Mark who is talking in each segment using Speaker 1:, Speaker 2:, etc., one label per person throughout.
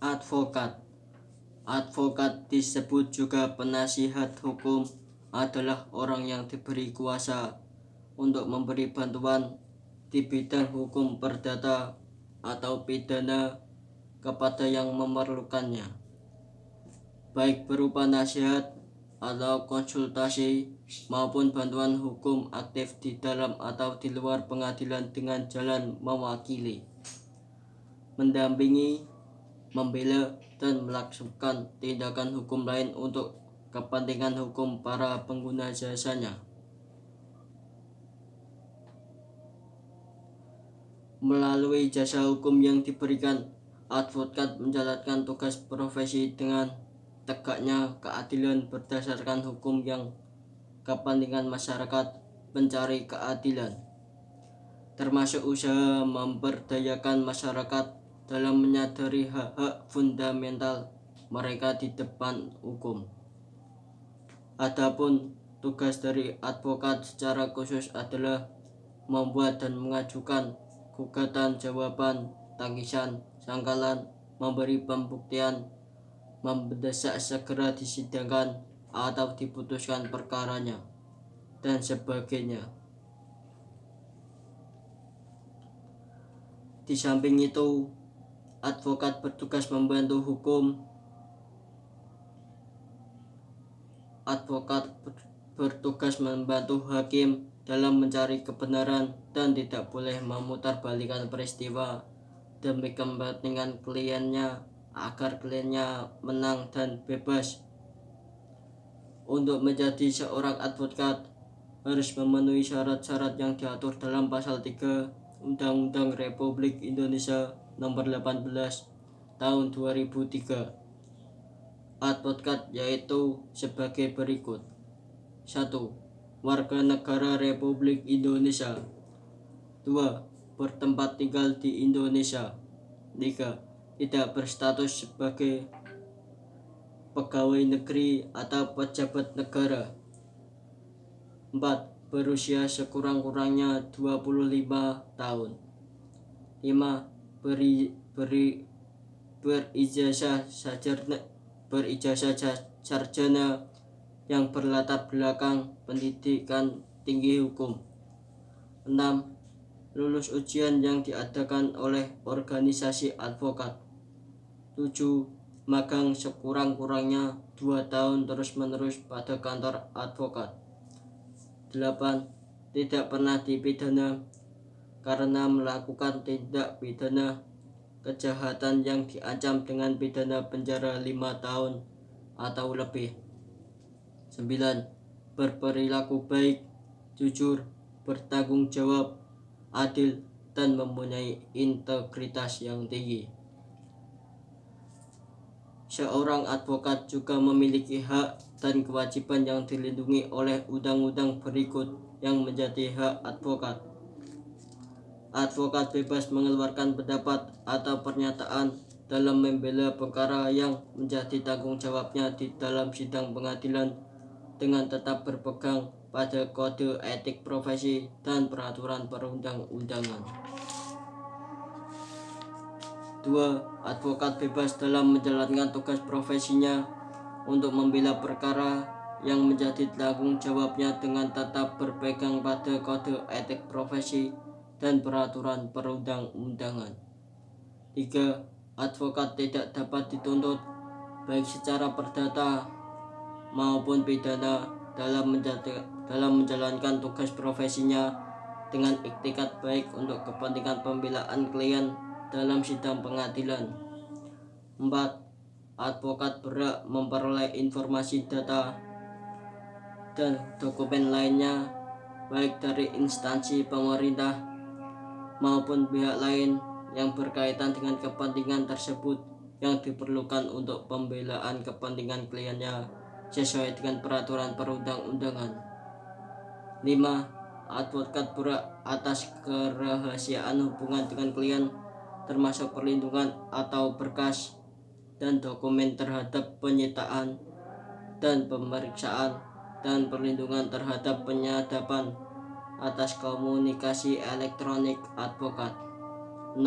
Speaker 1: Advokat. Advokat disebut juga penasihat hukum, adalah orang yang diberi kuasa untuk memberi bantuan di bidang hukum perdata atau pidana kepada yang memerlukannya, baik berupa nasihat atau konsultasi maupun bantuan hukum aktif di dalam atau di luar pengadilan dengan jalan mewakili, mendampingi, membela, dan melakukan tindakan hukum lain untuk kepentingan hukum para pengguna jasanya. Melalui jasa hukum yang diberikan, advokat menjalankan tugas profesi dengan tegaknya keadilan berdasarkan hukum yang kepentingan masyarakat mencari keadilan, termasuk usaha memberdayakan masyarakat dalam menyadari hak-hak fundamental mereka di depan hukum. Adapun tugas dari advokat secara khusus adalah membuat dan mengajukan gugatan, jawaban, tangkisan, sangkalan, memberi pembuktian, mendesak segera disidangkan atau diputuskan perkaranya, dan sebagainya. Di samping itu, advokat bertugas membantu hukum. Advokat bertugas membantu hakim dalam mencari kebenaran dan tidak boleh memutarbalikkan peristiwa demi kepentingan kliennya agar kliennya menang dan bebas. Untuk menjadi seorang advokat harus memenuhi syarat-syarat yang diatur dalam pasal 3 Undang-Undang Republik Indonesia Nomor 18 Tahun 2003. Advokat yaitu sebagai berikut. 1. Warga negara Republik Indonesia. 2. Bertempat tinggal di Indonesia. 3. Tidak berstatus sebagai pegawai negeri atau pejabat negara. 4. Berusia sekurang-kurangnya 25 tahun. 5. Berijazah sarjana yang berlatar belakang pendidikan tinggi hukum. 6. Lulus ujian yang diadakan oleh organisasi advokat. 7. Magang sekurang-kurangnya 2 tahun terus-menerus pada kantor advokat. 8. Tidak pernah dipidana karena melakukan tindak pidana kejahatan yang diancam dengan pidana penjara 5 tahun atau lebih. 9. Berperilaku baik, jujur, bertanggung jawab, adil, dan mempunyai integritas yang tinggi. Seorang advokat juga memiliki hak dan kewajiban yang dilindungi oleh undang-undang berikut yang menjadi hak advokat. Advokat bebas mengeluarkan pendapat atau pernyataan dalam membela perkara yang menjadi tanggung jawabnya di dalam sidang pengadilan dengan tetap berpegang pada kode etik profesi dan peraturan perundang-undangan. 2. Advokat bebas dalam menjalankan tugas profesinya untuk membela perkara yang menjadi tanggung jawabnya dengan tetap berpegang pada kode etik profesi dan peraturan perundang-undangan. 3. Advokat tidak dapat dituntut baik secara perdata maupun pidana dalam menjalankan tugas profesinya dengan iktikat baik untuk kepentingan pembelaan klien dalam sidang pengadilan. 4. Advokat berhak memperoleh informasi, data, dan dokumen lainnya baik dari instansi pemerintah maupun pihak lain yang berkaitan dengan kepentingan tersebut yang diperlukan untuk pembelaan kepentingan kliennya sesuai dengan peraturan perundang-undangan. 5. Advokat berhak atas kerahasiaan hubungan dengan klien, termasuk perlindungan atau berkas dan dokumen terhadap penyitaan dan pemeriksaan, dan perlindungan terhadap penyadapan atas komunikasi elektronik advokat. 6.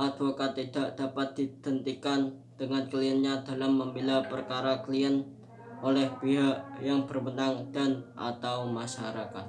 Speaker 1: Advokat tidak dapat dihentikan dengan kliennya dalam membela perkara klien oleh pihak yang berwenang dan atau masyarakat.